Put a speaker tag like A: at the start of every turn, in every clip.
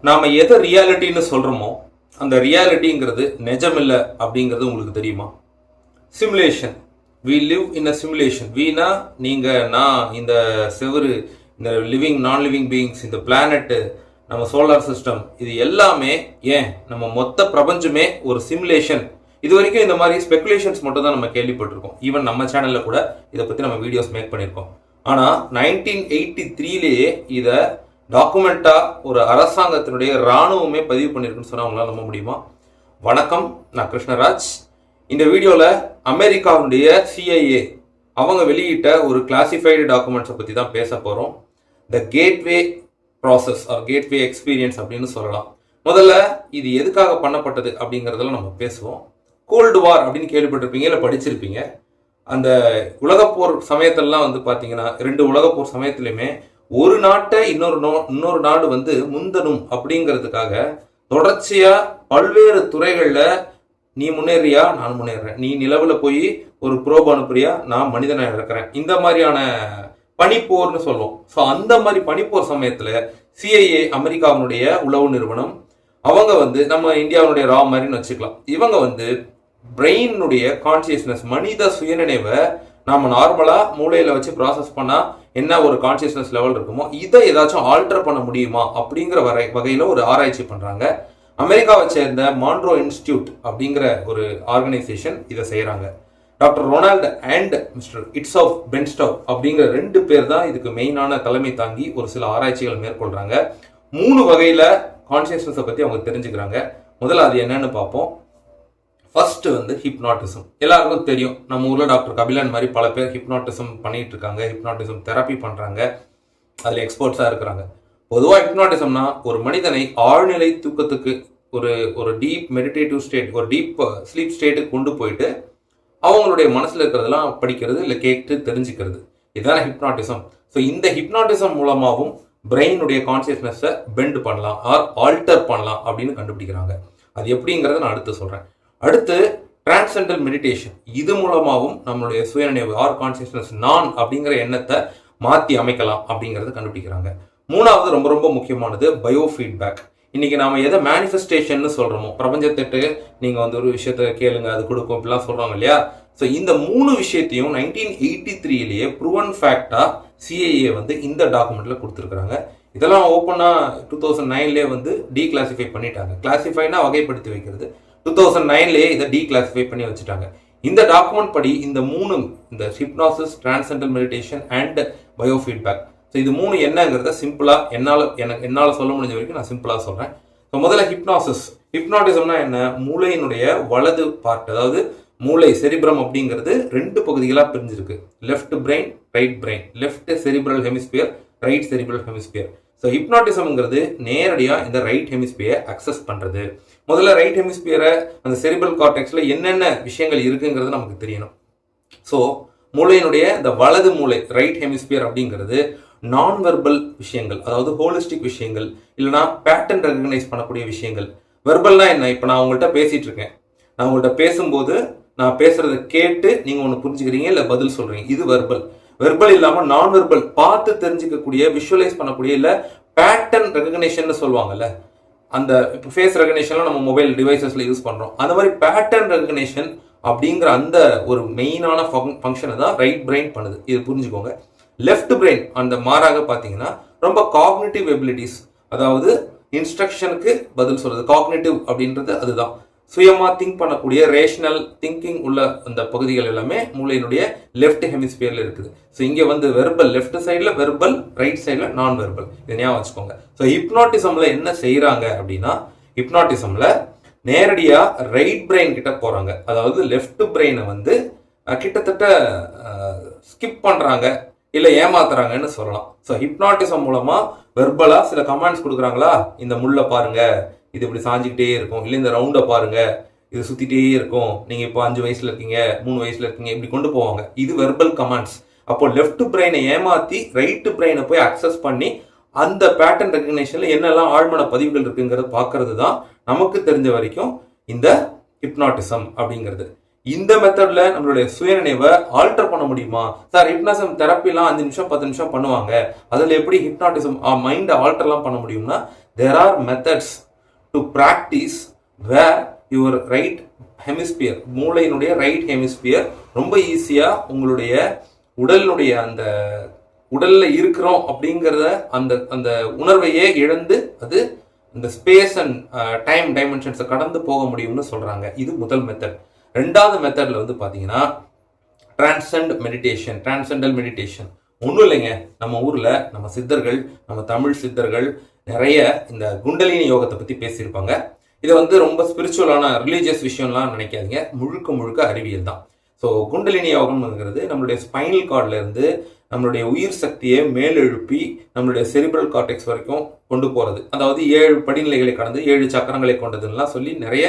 A: நாம எதை ரியாலிட்டின்னு சொல்றோமோ அந்த ரியாலிட்டிங்கிறது நிஜமில்லை அப்படிங்கிறது உங்களுக்கு தெரியுமா? Simulation. We live in a simulation. வீணா நீங்க, நான், இந்த செவரு, இந்த லிவிங் நான் லிவிங் பீயிங்ஸ், இந்த பிளானட்டு, நம்ம சோலார் சிஸ்டம், இது எல்லாமே, ஏன் நம்ம மொத்த பிரபஞ்சமே ஒரு சிமுலேஷன். இது வரைக்கும் இந்த மாதிரி ஸ்பெகுலேஷன்ஸ் மட்டும் தான் நம்ம கேள்விப்பட்டிருக்கோம். ஈவன் நம்ம சேனல்ல கூட இதை பத்தி நம்ம வீடியோஸ் மேக் பண்ணியிருக்கோம். ஆனா 1983லேயே இதை டாக்குமெண்டா ஒரு அரசாங்கத்தினுடைய இராணுவமே பதிவு பண்ணிருக்குன்னு சொன்னா அவங்களால நம்ப முடியுமா? வணக்கம், நான் கிருஷ்ணராஜ். இந்த வீடியோல அமெரிக்காவுடைய CIA அவங்க வெளியிட்ட ஒரு கிளாசிஃபைடு டாக்குமெண்ட்ஸை பத்தி தான் பேச போறோம். The gateway process or gateway experience அப்படின்னு சொல்லலாம். முதல்ல இது எதுக்காக பண்ணப்பட்டது அப்படிங்கிறதெல்லாம் நம்ம பேசுவோம். கோல்டு வார் அப்படின்னு கேள்விப்பட்டிருப்பீங்க, இல்லை படிச்சிருப்பீங்க. அந்த உலகப்போர் சமயத்திலலாம் பார்த்தீங்கன்னா, 2 உலகப்போர் சமயத்திலுமே ஒரு நாட்டை இன்னொரு நாடு முந்தணும் அப்படிங்கிறதுக்காக தொடர்ச்சியா பல்வேறு துறைகள்ல நீ முன்னேறியா, நான் முன்னேறேன், நீ நிலவுல போய் ஒரு புரோப் அனுப்புறியா, நான் மனிதனா இருக்கிறேன், இந்த மாதிரியான பனிப்போர்னு சொல்லுவோம். ஸோ அந்த மாதிரி பனிப்போர் சமயத்துல CIA அமெரிக்காவினுடைய உளவு நிறுவனம் அவங்க நம்ம இந்தியாவுடைய ரா மாதிரின்னு வச்சுக்கலாம். இவங்க பிரெயினுடைய கான்சியஸ்னஸ், மனித சுயநினைவை நாம நார்மலா மூளையில வச்சு ப்ராசஸ் பண்ணா என்ன ஒரு கான்சியஸ்னஸ் லெவல் இருக்குமோ இதை ஏதாச்சும் ஆல்டர் பண்ண முடியுமா அப்படிங்கிற வகையில ஒரு ஆராய்ச்சி பண்றாங்க. அமெரிக்காவை சேர்ந்த மான்ட்ரோ இன்ஸ்டிடியூட் அப்படிங்கிற ஒரு ஆர்கனைசேஷன் இதை செய்யறாங்க. டாக்டர் ரொனால்டு அண்ட் மிஸ்டர் இட்ஸாஃப் பென்ஸ்டாவ் அப்படிங்கிற 2 பேர் தான் இதுக்கு மெயினான தலைமை தாங்கி ஒரு சில ஆராய்ச்சிகள் மேற்கொள்றாங்க. 3 வகையில கான்சியஸ்னஸை பத்தி அவங்க தெரிஞ்சுக்கிறாங்க. முதல்ல அது என்னன்னு பார்ப்போம். First hypnotism. எல்லாருக்கும் தெரியும், நம்ம ஊர்ல டாக்டர் கபிலன் மாதிரி பல பேர் ஹிப்னாட்டிசம் பண்ணிட்டு இருக்காங்க, ஹிப்னாட்டிசம் தெரப்பி பண்றாங்க, அதுல எக்ஸ்பர்ட்ஸா இருக்கிறாங்க. பொதுவாக ஹிப்னாட்டிசம்னா ஒரு மனிதனை ஆழ்நிலை தூக்கத்துக்கு, ஒரு டீப் மெடிடேட்டிவ் ஸ்டேட், ஒரு டீப் ஸ்லீப் ஸ்டேட்டுக்கு கொண்டு போயிட்டு அவங்களுடைய மனசுல இருக்கிறதெல்லாம் படிக்கிறது, இல்லை கேட்டு தெரிஞ்சுக்கிறது. இதுதான் ஹிப்னாட்டிசம். ஸோ இந்த ஹிப்னாட்டிசம் மூலமாகவும் பிரெயினுடைய கான்சியஸ்னஸை பெண்ட் பண்ணலாம் ஆர் ஆல்டர் பண்ணலாம் அப்படின்னு கண்டுபிடிக்கிறாங்க. அது எப்படிங்கிறத நான் அடுத்து சொல்றேன். அடுத்து டிரான்செண்டல் மெடிடேஷன். இது மூலமாகவும் நம்மளுடைய சுயநினைவு ஆர் கான்சியஸ்னஸ், நான் அப்படிங்கிற எண்ணத்தை மாற்றி அமைக்கலாம் அப்படிங்கிறத கண்டுபிடிக்கிறாங்க. 3வது ரொம்ப ரொம்ப முக்கியமானது பயோ ஃபீட்பேக். இன்னைக்கு நாம எதை மேனிஃபெஸ்டேஷன் சொல்றோமோ, பிரபஞ்சத்திட்டு நீங்க ஒரு விஷயத்த கேளுங்க அது கொடுக்கும் இப்படிலாம் சொல்றாங்க இல்லையா? ஸோ இந்த 3 விஷயத்தையும் 1983லேயே ப்ரூவன் ஃபேக்டா CIA இந்த டாக்குமெண்ட்ல கொடுத்துருக்காங்க. இதெல்லாம் ஓப்பனா 2009லேயே டீக்ளாசிஃபை பண்ணிட்டாங்க. கிளாசிஃபைனா வகைப்படுத்தி வைக்கிறது. 2009லேயே இதை டீக்ளாசிஃபை பண்ணி வச்சுட்டாங்க. இந்த டாக்குமெண்ட் படி இந்த 3, இந்த hypnosis, transcendental meditation and bio feedback, so இது 3 என்னங்கிறத சிம்பிளா என்னால் சொல்ல முடிஞ்ச வரைக்கும் நான் சிம்பிளா சொல்றேன். ஸோ முதல்ல ஹிப்னாசிஸ். ஹிப்னாட்டிசம்னா என்ன? மூளையினுடைய வலது பார்ட், அதாவது மூளை செரிப்ரம் அப்படிங்கிறது 2 பகுதிகளாக பிரிஞ்சிருக்கு. Left brain, right brain. Left cerebral hemisphere, right cerebral hemisphere. So ஹிப்னாட்டிசம்ங்கிறது நேரடியாக இந்த ரைட் ஹெமிஸ்பியரை அக்சஸ் பண்றது. முதல்ல ரைட் ஹெமிஸ்பியரை, அந்த செரிப்ரல் கார்டெக்ஸ்ல என்னென்ன விஷயங்கள் இருக்குங்கிறது நமக்கு தெரியணும். ஸோ மூளையினுடைய இந்த வலது மூளை, ரைட் ஹெமிஸ்பியர் அப்படிங்கிறது நான் வெர்பல் விஷயங்கள், அதாவது ஹோலிஸ்டிக் விஷயங்கள், இல்லைனா பேட்டர்ன் ரெகக்னைஸ் பண்ணக்கூடிய விஷயங்கள். வெர்பல்னா என்ன? இப்போ நான் உங்கள்கிட்ட பேசிட்டு இருக்கேன், நான் உங்கள்கிட்ட பேசும்போது நான் பேசுறதை கேட்டு நீங்க ஒன்று புரிஞ்சுக்கிறீங்க, இல்லை பதில் சொல்றீங்க, இது வெர்பல். வெர்பல் இல்லாம நான் வெர்பல், பார்த்து தெரிஞ்சுக்கக்கூடிய, விஷுவலைஸ் பண்ணக்கூடிய, இல்லை பேட்டர்ன் ரெகக்னேஷன் சொல்லுவாங்கல்ல, அந்த இப்போ ஃபேஸ் ரெகக்னேஷன்லாம் நம்ம மொபைல் டிவைசஸ்ல யூஸ் பண்றோம். அந்த மாதிரி பேட்டர்ன் ரெகக்னேஷன் அப்படிங்கிற அந்த ஒரு மெயினான ஃபங்க்ஷனை தான் ரைட் பிரெயின் பண்ணுது. இது புரிஞ்சுக்கோங்க. லெஃப்ட் பிரெயின் அந்த மாறாக பார்த்தீங்கன்னா ரொம்ப காக்னிட்டிவ் எபிலிட்டிஸ், அதாவது இன்ஸ்ட்ரக்ஷனுக்கு பதில் சொல்றது. காக்னிட்டிவ் அப்படின்றது அதுதான், சுயமா திங்க் பண்ணக்கூடிய ரேஷனல் திங்கிங் உள்ள அந்த பகுதிகள் எல்லாமே மூளையினுடைய லெஃப்ட் ஹெமிஸ்பியர்ல இருக்குது. ஸோ இங்க வெர்பல் லெஃப்ட் சைட்ல, வெர்பல் ரைட் சைட்ல நான் வெர்பல். இதை ஞாபகம் வச்சுக்கோங்க. ஸோ ஹிப்னாட்டிசம்ல என்ன செய்யறாங்க அப்படின்னா, ஹிப்னாட்டிசம்ல நேரடியா ரைட் பிரெயின் கிட்ட போறாங்க. அதாவது லெஃப்ட் பிரெயினை கிட்டத்தட்ட ஸ்கிப் பண்றாங்க, இல்ல ஏமாத்துறாங்கன்னு சொல்லலாம். ஸோ ஹிப்னாட்டிசம் மூலமா வெர்பலா சில கமாண்ட்ஸ் கொடுக்குறாங்களா, இந்த முள்ள பாருங்க, இது இப்படி சாஞ்சிக்கிட்டே இருக்கும், இல்லை இந்த ரவுண்டை பாருங்க, இது சுத்திட்டே இருக்கும், நீங்க இப்போ 5 வயசுல இருக்கீங்க, 3 வயசுல இருக்கீங்க, இப்படி கொண்டு போவாங்க. இது வெர்பல் கமாண்ட்ஸ். அப்போ லெஃப்ட் பிரெயினை ஏமாத்தி ரைட் பிரெயினை போய் அக்சஸ் பண்ணி அந்த பேட்டர்ன் ரெகக்னேஷன்ல என்னெல்லாம் ஆழ்மன பதிவுகள் இருக்குங்கிறத பாக்குறது தான் நமக்கு தெரிஞ்ச வரைக்கும் இந்த ஹிப்னாட்டிசம் அப்படிங்கிறது. இந்த மெத்தட்ல நம்மளுடைய சுயநினைவை ஆல்டர் பண்ண முடியுமா சார்? ஹிப்னாட்டிசம் தெரப்பிலாம் 5 நிமிஷம் 10 நிமிஷம் பண்ணுவாங்க, அதுல எப்படி ஹிப்னாட்டிசம் மைண்டை ஆல்டர்லாம் பண்ண முடியும்னா, there are methods to practice where your right hemisphere, மூளையினுடைய ரைட் ஹெமிஸ்பியர் ரொம்ப ஈஸியா உங்களுடைய உடலினுடைய அந்த உடல்ல இருக்கிறோம் அப்படிங்கிறத அந்த அந்த உணர்வையே இழந்து அது இந்த ஸ்பேஸ் அண்ட் டைம் டைமென்ஷன்ஸை கடந்து போக முடியும்னு சொல்றாங்க. இது முதல் மெத்தட். ரெண்டாவது மெத்தட்ல வந்து பாத்தீங்கன்னா டிரான்செண்டல் மெடிடேஷன். ஒன்றும் இல்லைங்க, நம்ம ஊர்ல நம்ம சித்தர்கள், நம்ம தமிழ் சித்தர்கள் நிறைய இந்த குண்டலினி யோகத்தை பத்தி பேசியிருப்பாங்க. இதை வந்து ரொம்ப ஸ்பிரிச்சுவலான ரிலீஜியஸ் விஷயம்லாம் நினைக்காதீங்க, முழுக்க முழுக்க அறிவியல் தான். ஸோ குண்டலினி யோகம்ங்கிறது நம்மளுடைய ஸ்பைனல் கார்ட்ல இருந்து நம்மளுடைய உயிர் சக்தியை மேலெழுப்பி நம்மளுடைய செரிப்ரல் கார்டெக்ஸ் வரைக்கும் கொண்டு போறது. அதாவது 7 படிநிலைகளை கடந்து 7 சக்கரங்களை கொண்டதுலாம் சொல்லி நிறைய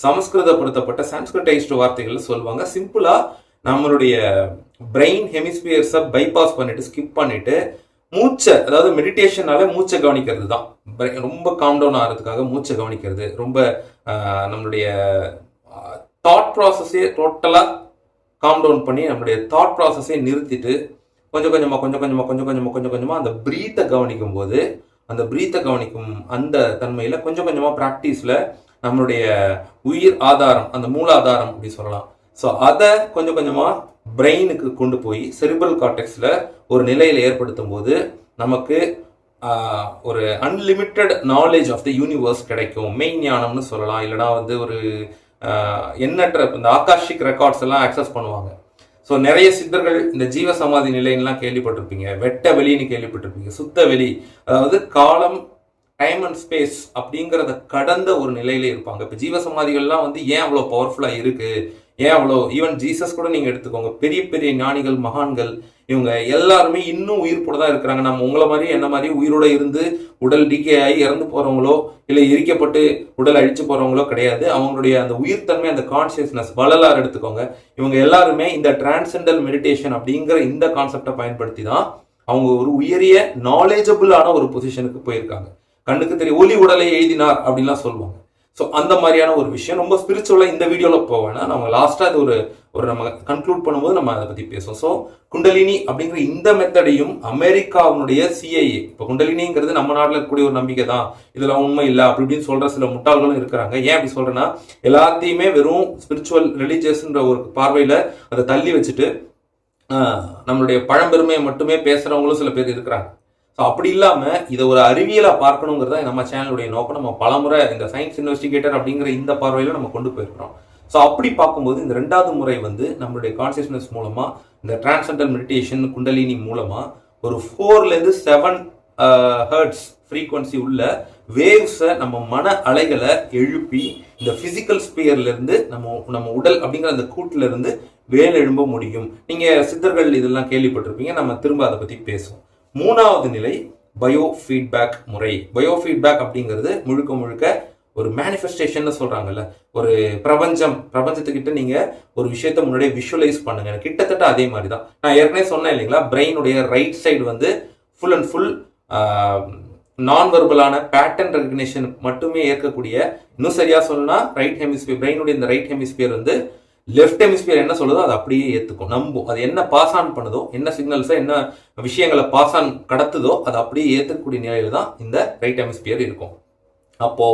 A: சமஸ்கிருதப்படுத்தப்பட்ட சான்ஸ்கிரிட்டைஸ்டு வார்த்தைகள் சொல்லுவாங்க. சிம்பிளா நம்மளுடைய பிரெயின் ஹெமிஸ்பியர்ஸை பைபாஸ் பண்ணிட்டு ஸ்கிப் பண்ணிட்டு மூச்சை, அதாவது மெடிடேஷனால மூச்சை கவனிக்கிறது தான். ரொம்ப காம் டவுன் ஆகிறதுக்காக மூச்சை கவனிக்கிறது, ரொம்ப நம்மளுடைய தாட் ப்ராசஸே டோட்டலா காம் டவுன் பண்ணி நம்மளுடைய தாட் ப்ராசஸை நிறுத்திட்டு கொஞ்சம் கொஞ்சமா அந்த பிரீத்தை கவனிக்கும் போது, அந்த பிரீத்தை கவனிக்கும் அந்த தன்மையில கொஞ்சம் கொஞ்சமா பிராக்டிஸ்ல நம்மளுடைய உயிர் ஆதாரம், அந்த மூலாதாரம் அப்படி சொல்லலாம். ஸோ அதை கொஞ்சம் கொஞ்சமா பிரெயினுக்கு கொண்டு போய் செரிப்ரல் கார்டெக்ஸ்ல ஒரு நிலையில ஏற்படுத்தும் போது நமக்கு ஒரு unlimited knowledge of the universe கிடைக்கும். மெயின் ஞானம்னு சொல்லலாம். இல்லைனா வந்து ஒரு எண்ணற்ற இந்த ஆகாஷிக் ரெக்கார்ட்ஸ் எல்லாம் ஆக்சஸ் பண்ணுவாங்க. ஸோ நிறைய சித்தர்கள் இந்த ஜீவ சமாதி நிலையெல்லாம் கேள்விப்பட்டிருப்பீங்க, வெட்ட வெளின்னு கேள்விப்பட்டிருப்பீங்க, சுத்த வெளி, அதாவது காலம் டைம் அண்ட் ஸ்பேஸ் அப்படிங்கிறத கடந்த ஒரு நிலையில இருப்பாங்க. இப்போ ஜீவ சமாதிகள்லாம் வந்து ஏன் அவ்வளோ பவர்ஃபுல்லா இருக்கு, ஏன் அவ்வளோ, ஈவன் ஜீசஸ் கூட நீங்க எடுத்துக்கோங்க, பெரிய பெரிய ஞானிகள், மகான்கள், இவங்க எல்லாருமே இன்னும் உயிர்ப்போட தான் இருக்கிறாங்க. நம்ம உங்களை மாதிரி என்ன மாதிரி உயிரோட இருந்து உடல் டிகே ஆகி இறந்து போறவங்களோ இல்லை எரிக்கப்பட்டு உடல் அழிச்சு போறவங்களோ கிடையாது. அவங்களுடைய அந்த உயிர்த்தன்மை, அந்த கான்சியஸ்னஸ், வள்ளலார் எடுத்துக்கோங்க, இவங்க எல்லாருமே இந்த டிரான்செண்டல் மெடிடேஷன் அப்படிங்கிற இந்த கான்செப்டை பயன்படுத்தி தான் அவங்க ஒரு உயரிய நாலேஜபிளான ஒரு பொசிஷனுக்கு போயிருக்காங்க. கண்ணுக்கு தெரியும் ஒளி உடலை எழுதினார் அப்படின்லாம் சொல்லுவாங்க. ஸோ அந்த மாதிரியான ஒரு விஷயம் ரொம்ப ஸ்பிரிச்சுவலாக இந்த வீடியோவில் போவேன்னா நம்ம லாஸ்ட்டாக அது ஒரு நம்ம கன்க்ளூட் பண்ணும்போது நம்ம அதை பற்றி பேசுவோம். ஸோ குண்டலினி அப்படிங்கிற இந்த மெத்தடையும் அமெரிக்காவுடைய சிஐஏ, இப்போ குண்டலினிங்கிறது நம்ம நாட்டில் இருக்கக்கூடிய ஒரு நம்பிக்கை தான், இதெல்லாம் உண்மை இல்லை அப்படி இப்படின்னு சொல்கிற சில முட்டாள்களும் இருக்கிறாங்க. ஏன் அப்படி சொல்கிறேன்னா, எல்லாத்தையுமே வெறும் ஸ்பிரிச்சுவல் ரிலீஜியஸ்ன்ற ஒரு பார்வையில் அதை தள்ளி வச்சுட்டு நம்மளுடைய பழம்பெருமையை மட்டுமே பேசுகிறவங்களும் சில பேர் இருக்கிறாங்க. ஸோ அப்படி இல்லாமல் இதை ஒரு அறிவியலாக பார்க்கணுங்கிறத நம்ம சேனலுடைய நோக்கம். நம்ம பலமுறை இந்த சயின்ஸ் இன்வெஸ்டிகேட்டர் அப்படிங்கிற இந்த பார்வையில் நம்ம கொண்டு போயிருக்கிறோம். ஸோ அப்படி பார்க்கும்போது இந்த 2வது முறை வந்து நம்மளுடைய கான்சியஸ்னஸ் மூலமாக, இந்த டிரான்செண்டல் மெடிடேஷன் குண்டலினி மூலமாக ஒரு 4-7 ஹெர்ட்ஸ் ஃப்ரீக்வன்சி உள்ள வேவ்ஸை நம்ம மன அலைகளை எழுப்பி இந்த பிசிக்கல் ஸ்பியர்ல இருந்து நம்ம உடல் அப்படிங்கிற அந்த கூட்டுல இருந்து வேல் எழும்ப முடியும். நீங்க சித்தர்கள் இதெல்லாம் கேள்விப்பட்டிருப்பீங்க, நம்ம திரும்ப அதை பத்தி பேசுவோம். 3வது நிலை பயோ ஃபீட்பேக் முறை. பயோ ஃபீட்பேக் அப்படிங்கிறது முழுக்க முழுக்க ஒரு மேனிஃபெஸ்டேஷன் சொல்றாங்கல்ல, ஒரு பிரபஞ்சத்துக்கிட்ட நீங்க ஒரு விஷயத்த முன்னாடியே விஷுவலைஸ் பண்ணுங்க. கிட்டத்தட்ட அதே மாதிரி தான் நான் ஏற்கனவே சொன்னேன் இல்லைங்களா, பிரெயினுடைய ரைட் சைடு வந்து ஃபுல் அண்ட் ஃபுல் நான் வெர்பலான பேட்டர்ன் ரெகக்னிஷன் மட்டுமே ஏற்கக்கூடிய, இன்னும் சரியா சொல்லணும்னா ரைட் ஹெமிஸ்பியர், பிரெயினுடைய இந்த ரைட் ஹெமிஸ்பியர் வந்து லெஃப்ட் ஹெமிஸ்பியர் என்ன சொல்லுதோ அதை அப்படியே ஏற்றுக்கும், நம்பும். அது என்ன பாஸ் ஆன் பண்ணுதோ, என்ன சிக்னல்ஸை, என்ன விஷயங்களை பாஸ் ஆன் கடத்துதோ அதை அப்படியே ஏற்றக்கூடிய நிலையில தான் இந்த ரைட் ஹெமிஸ்பியர் இருக்கும். அப்போ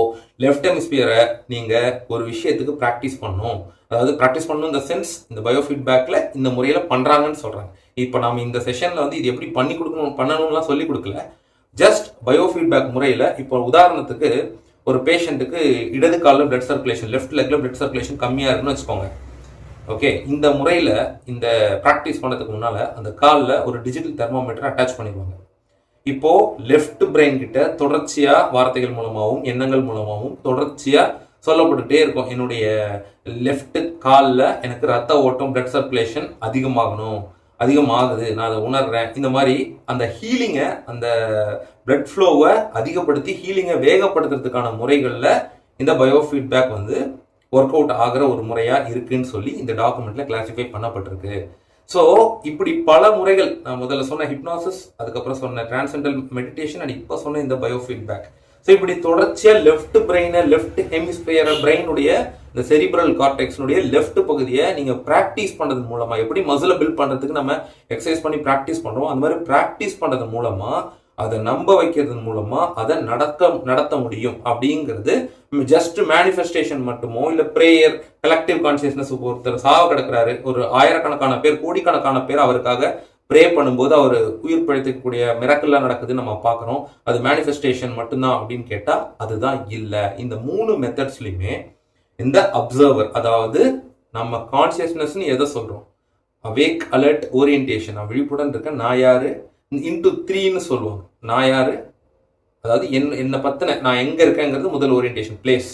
A: லெஃப்ட் ஹெமிஸ்பியரை நீங்க ஒரு விஷயத்துக்கு ப்ராக்டிஸ் பண்ணணும். அதாவது ப்ராக்டிஸ் பண்ணணும் இந்த சென்ஸ் இந்த பயோ ஃபீட்பேக்ல இந்த முறையில பண்றாங்கன்னு சொல்றாங்க. இப்போ நாம இந்த செஷன்ல வந்து இது எப்படி பண்ணணும்லாம் சொல்லி கொடுக்கல. ஜஸ்ட் பயோ ஃபீட்பேக் முறையில இப்போ உதாரணத்துக்கு ஒரு பேஷண்ட்டுக்கு இடது காலில் பிளட் சர்க்குலேஷன், லெஃப்ட் லெக்ல பிளட் சர்க்குலேஷன் கம்மியா இருக்குன்னு வச்சுக்கோங்க. ஓகே, இந்த முறையில இந்த ப்ராக்டிஸ் பண்ணதுக்கு முன்னால அந்த காலில் ஒரு டிஜிட்டல் தெர்மோமீட்டர் அட்டாச் பண்ணிடுவாங்க. இப்போ லெஃப்ட் பிரெயின் கிட்ட தொடர்ச்சியா வார்த்தைகள் மூலமாகவும் எண்ணங்கள் மூலமாகவும் தொடர்ச்சியா சொல்லப்பட்டுட்டே இருக்கும், என்னுடைய லெஃப்ட் காலில் எனக்கு ரத்த ஓட்டம் பிளட் சர்க்குலேஷன் அதிகமாகுது, நான் அதை உணர்றேன். இந்த மாதிரி அந்த ஹீலிங்கை, அந்த பிளட் ஃப்ளோவை அதிகப்படுத்தி ஹீலிங்கை வேகப்படுத்துறதுக்கான முறைகளில் இந்த பயோ ஃபீட்பேக் வந்து ஒர்க் அவுட் ஆகிற ஒரு முறையா இருக்குன்னு சொல்லி இந்த டாக்குமெண்ட்ல கிளாசிஃபை பண்ணப்பட்டிருக்கு. ஸோ இப்படி பல முறைகள், நான் முதல்ல சொன்ன ஹிப்னாசிஸ், அதுக்கப்புறம் சொன்ன டிரான்செண்டல் மெடிடேஷன், அண்ட் இப்போ சொன்ன இந்த பயோ ஃபீட்பேக். ஸோ இப்படி தொடர்ச்சியா லெஃப்ட் பிரெயினை, லெஃப்ட் ஹெமிஸ்பியர் பிரெயினுடைய இந்த செரிப்ரல் கார்டெக்ஸ்னுடைய லெஃப்ட் பகுதியை நீங்க பிராக்டிஸ் பண்றது மூலமா, எப்படி மசிலை பில்ட் பண்றதுக்கு நம்ம எக்ஸசைஸ் பண்ணி பிராக்டிஸ் பண்றோம், அந்த மாதிரி பிராக்டிஸ் பண்றது மூலமா அதை நம்ப வைக்கிறது மூலமா அதை நடத்த முடியும் அப்படிங்கிறது ஜஸ்ட் மேனிஃபெஸ்டேஷன் மட்டுமோ இல்ல பிரேயர் கலெக்டிவ் கான்சியஸ்னஸ். ஒருத்தர் சாவ கிடக்குறாரு, ஒரு ஆயிரக்கணக்கான பேர் கோடிக்கணக்கான பேர் அவருக்காக ப்ரே பண்ணும்போது அவர் உயிர் பிழைக்கக்கூடிய மிராக்கிள்லாம் நடக்குது நம்ம பார்க்குறோம். அது மேனிஃபெஸ்டேஷன் மட்டும்தான் அப்படின்னு கேட்டா அதுதான் இல்லை. இந்த 3 மெத்தட்ஸ்லையுமே இந்த அப்சர்வர், அதாவது நம்ம கான்சியஸ்னஸ்ன்னு எதை சொல்றோம், அவேக் அலர்ட் ஓரியன்டேஷன், நான் விழிப்புடன் இருக்கேன், நான் யாரு இன்டு 3ன்னு சொல்லுவாங்க. நான் யாரு, அதாவது என்னை பத்தின நான் எங்க இருக்கேங்கிறது முதல் ஓரியன்டேஷன் பிளேஸ்.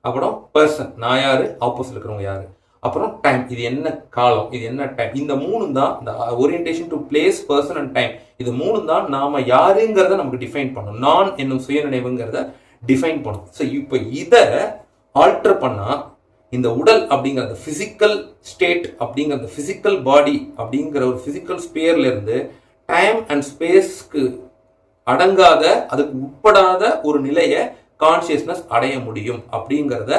A: அப்புறம் பர்சன், நான் யாரு, ஆப்போசிட் இருக்கிறவங்க யாரு. அப்புறம் டைம், இது என்ன காலம், இது என்ன டைம். இந்த 3 தான் இந்த orientation to place, person and time. இது 3 தான் நாம யாருங்கிறத நமக்கு டிஃபைன் பண்ணும். நான் என்னும் சுயநினைவுங்கிறத டிஃபைன் பண்ணும். ஸோ இப்போ இதை ஆல்டர் பண்ணா இந்த உடல் அப்படிங்கிற பிசிக்கல் ஸ்டேட் அப்படிங்கிற பிசிக்கல் பாடி அப்படிங்கிற ஒரு பிசிக்கல் ஸ்பியர்ல இருந்து டைம் அண்ட் ஸ்பேஸ்க்கு அடங்காத, அதுக்கு உட்படாத ஒரு நிலையை கான்சியஸ்னஸ் அடைய முடியும் அப்படிங்கிறத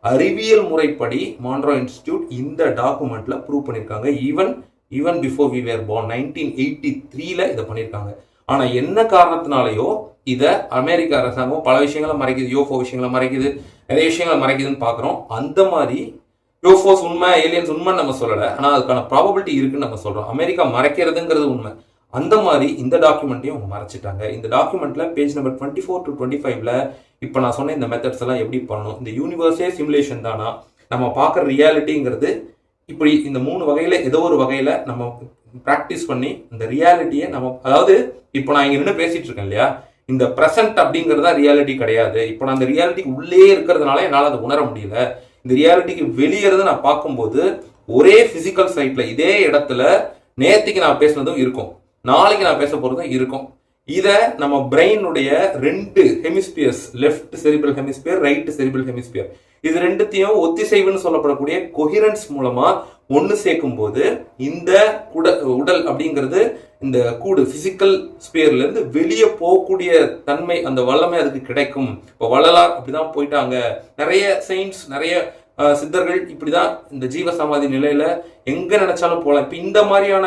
A: அறிவியல் முறைப்படி மான்ட்ரோ இன்ஸ்டிடியூட் இந்த டாக்குமெண்ட்ல ப்ரூவ் பண்ணியிருக்காங்க. Even before we were born 1983ல இதை பண்ணியிருக்காங்க. ஆனா என்ன காரணத்தினாலேயோ இதை அமெரிக்க அரசாங்கம் பல விஷயங்களை மறைக்குது, யோஃபோ விஷயங்களை மறைக்குது, நிறைய விஷயங்களை மறைக்குதுன்னு பாக்குறோம். அந்த மாதிரி யோஃபோஸ் உண்மை, ஏலியன்ஸ் உண்மைன்னு நம்ம சொல்லலை, ஆனா அதுக்கான ப்ராபபிலிட்டி இருக்குன்னு நம்ம சொல்றோம். அமெரிக்கா மறைக்கிறதுங்கிறது உண்மை. அந்த மாதிரி இந்த டாக்குமெண்ட்டையும் அவங்க மறைச்சிட்டாங்க. இந்த டாக்குமெண்ட்ல பேஜ் நம்பர் 24 to 25ல இப்போ நான் சொன்ன இந்த மெத்தட்ஸ் எல்லாம் எப்படி பண்ணணும், இந்த யூனிவர்ஸே சிமுலேஷன் தானா, நம்ம பார்க்குற ரியாலிட்டிங்கிறது இப்படி இந்த 3 வகையில ஏதோ ஒரு வகையில நம்ம ப்ராக்டிஸ் பண்ணி இந்த ரியாலிட்டியை நம்ம, அதாவது இப்போ நான் இங்க நின்று பேசிட்டு இருக்கேன் இல்லையா, இந்த பிரசன்ட் அப்படிங்கிறதா ரியாலிட்டி கிடையாது. இப்போ நான் அந்த ரியாலிட்டிக்கு உள்ளே இருக்கிறதுனால என்னால் அதை உணர முடியல. இந்த ரியாலிட்டிக்கு வெளியேறத நான் பார்க்கும்போது ஒரே பிசிக்கல் சைட்ல இதே இடத்துல நேற்றுக்கு நான் பேசுனதும் இருக்கும், நாளைக்கு நான் பேச போறதும் இருக்கும். இதை நம்ம பிரெயினுடைய 2 hemispheres, left cerebral hemisphere, right cerebral hemisphere, இது ரெண்டுத்தையும் ஒத்திசைவுன்னு சொல்லப்படக்கூடிய கொஹிரன்ஸ் மூலமா ஒன்று சேர்க்கும் போது இந்த உடல் அப்படிங்கிறது இந்த கூடு பிசிக்கல் ஸ்பியர்ல இருந்து வெளியே போகக்கூடிய தன்மை, அந்த வல்லமை அதுக்கு கிடைக்கும். இப்போ வள்ளலார் அப்படிதான் போயிட்டாங்க. நிறைய சயின்ஸ், நிறைய சித்தர்கள் இப்படிதான் இந்த ஜீவ சமாதி நிலையில எங்க நினைச்சாலும் போகலாம். இப்ப இந்த மாதிரியான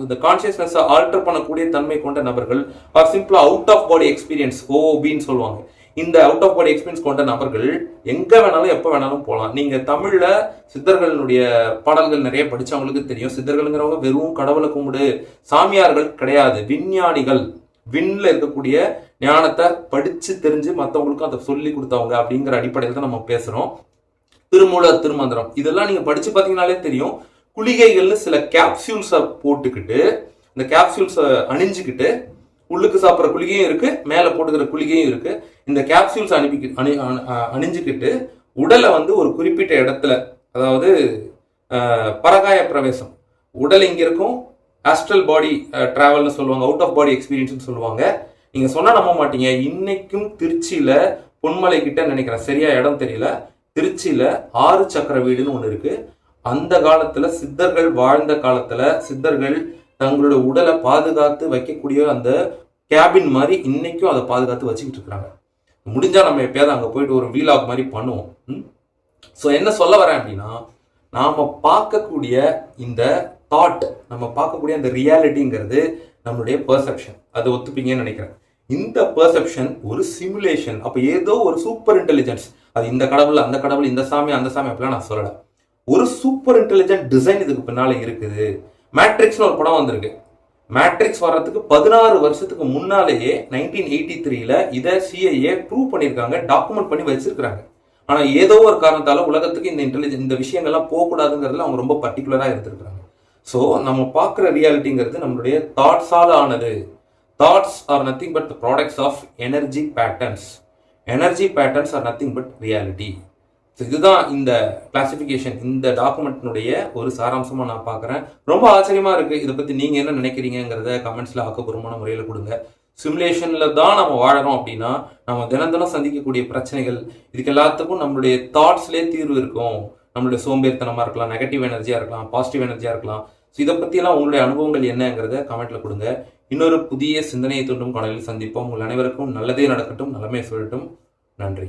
A: இந்த கான்சியஸ்னஸ் ஆல்டர் பண்ணக்கூடிய தன்மை கொண்ட நபர்கள், ஆர் சிம்பிளா அவுட் ஆஃப் பாடி எக்ஸ்பீரியன்ஸ், ஓபின்னு சொல்லுவாங்க. இந்த அவுட் ஆஃப் பாடி எக்ஸ்பீரியன்ஸ் கொண்ட நபர்கள் எங்க வேணாலும் எப்ப வேணாலும் போகலாம். நீங்க தமிழ்ல சித்தர்களுடைய பாடல்கள் நிறைய படிச்சவங்களுக்கு தெரியும். சித்தர்கள்ங்கிறவங்க வெறும் கடவுளை கும்பிடு சாமியார்கள் கிடையாது, விஞ்ஞானிகள். விண்ல இருக்கக்கூடிய ஞானத்தை படிச்சு தெரிஞ்சு மற்றவங்களுக்கும் அதை சொல்லி கொடுத்தவங்க அப்படிங்கிற அடிப்படையில் தான் நம்ம பேசுறோம். திருமூலர், திருமந்திரம் இதெல்லாம் நீங்க படிச்சு பார்த்தீங்கன்னாலே தெரியும். குளிகைகள்னு சில கேப்சியூல்ஸை போட்டுக்கிட்டு, இந்த கேப்சியூல்ஸை அணிஞ்சுக்கிட்டு, உள்ளுக்கு சாப்பிட்ற குளிகையும் இருக்கு, மேலே போட்டுக்கிற குளிகையும் இருக்கு. இந்த கேப்சியூல்ஸ் அணிஞ்சுக்கிட்டு உடலை ஒரு குறிப்பிட்ட இடத்துல, அதாவது பரகாய பிரவேசம், உடல் இங்க இருக்கும், ஆஸ்ட்ரல் பாடி டிராவல்னு சொல்லுவாங்க, அவுட் ஆஃப் பாடி எக்ஸ்பீரியன்ஸ் சொல்லுவாங்க. நீங்க சொன்னா நம்ப மாட்டீங்க, இன்னைக்கும் திருச்சியில பொன்மலை கிட்ட நினைக்கிறேன், சரியா இடம் தெரியல, திருச்சியில 6 சக்கர வீடுன்னு ஒண்ணு இருக்கு. அந்த காலத்துல சித்தர்கள் வாழ்ந்த காலத்துல சித்தர்கள் தங்களோட உடலை பாதுகாத்து வைக்கக்கூடிய அந்த கேபின் மாதிரி இன்னைக்கும் அதை பாதுகாத்து வச்சுக்கிட்டு இருக்காங்க. முடிஞ்சா நம்ம எப்பயாவது அங்க போயிட்டு ஒரு வீலாக் மாதிரி பண்ணுவோம். ஸோ என்ன சொல்ல வரேன் அப்படின்னா, நாம பார்க்கக்கூடிய இந்த தாட், நம்ம பார்க்கக்கூடிய அந்த ரியாலிட்டிங்கிறது நம்மளுடைய பெர்செப்ஷன். அதை ஒத்துப்பீங்கன்னு நினைக்கிறேன். இந்த பெர்செப்ஷன் ஒரு சிமுலேஷன். அப்ப ஏதோ ஒரு சூப்பர் இன்டெலிஜென்ஸ், அது இந்த கடவுள், அந்த கடவுள், இந்த சாமி, அந்த சாமி அப்படிலாம் நான் சொல்லல. ஒரு சூப்பர் இன்டெலிஜென்ட் டிசைன் இதுக்கு பின்னால இருக்குது. மேட்ரிக்ஸ்னு ஒரு படம் வந்திருக்கு. மேட்ரிக்ஸ் வர்றதுக்கு 16 வருஷத்துக்கு முன்னாலேயே 1983ல இதை CIA ப்ரூவ் பண்ணியிருக்காங்க, டாக்குமெண்ட் பண்ணி வச்சிருக்காங்க. ஆனா ஏதோ ஒரு காரணத்தால உலகத்துக்கு இந்த விஷயங்கள்லாம் போகக்கூடாதுங்கிறதுல அவங்க ரொம்ப பர்டிகுலரா இருந்திருக்காங்க. ஸோ நம்ம பார்க்குற ரியாலிட்டிங்கிறது நம்மளுடைய தாட்ஸால ஆனது. Thoughts are nothing but the products of energy patterns. Energy patterns are nothing but reality. So இதுதான் இந்த கிளாசிஃபிகேஷன், இந்த டாக்குமெண்ட்னுடைய ஒரு சாராம்சமாக நான் பார்க்குறேன். ரொம்ப ஆச்சரியமா இருக்கு. இதை பற்றி நீங்கள் என்ன நினைக்கிறீங்கிறத கமெண்ட்ஸில் ஆக்கப்பூர்வமான முறையில் கொடுங்க. சிமுலேஷன்ல தான் நம்ம வாழறோம் அப்படின்னா நம்ம தினம் தினம் சந்திக்கக்கூடிய பிரச்சனைகள் இதுக்கு எல்லாத்துக்கும் நம்மளுடைய தாட்ஸ்லேயே தீர்வு இருக்கும். நம்மளுடைய சோம்பேறித்தனமாக இருக்கலாம், நெகட்டிவ் எனர்ஜியாக இருக்கலாம், பாசிட்டிவ் எனர்ஜியாக இருக்கலாம். ஸோ இதை பற்றியெல்லாம் உங்களுடைய அனுபவங்கள் என்னங்கிறத கமெண்ட்ல கொடுங்க. இன்னொரு புதிய சிந்தனையை தூண்டும் காணொலியில் சந்திப்போம். உங்கள் அனைவருக்கும் நல்லதே நடக்கட்டும், நலமே சொல்லட்டும். நன்றி.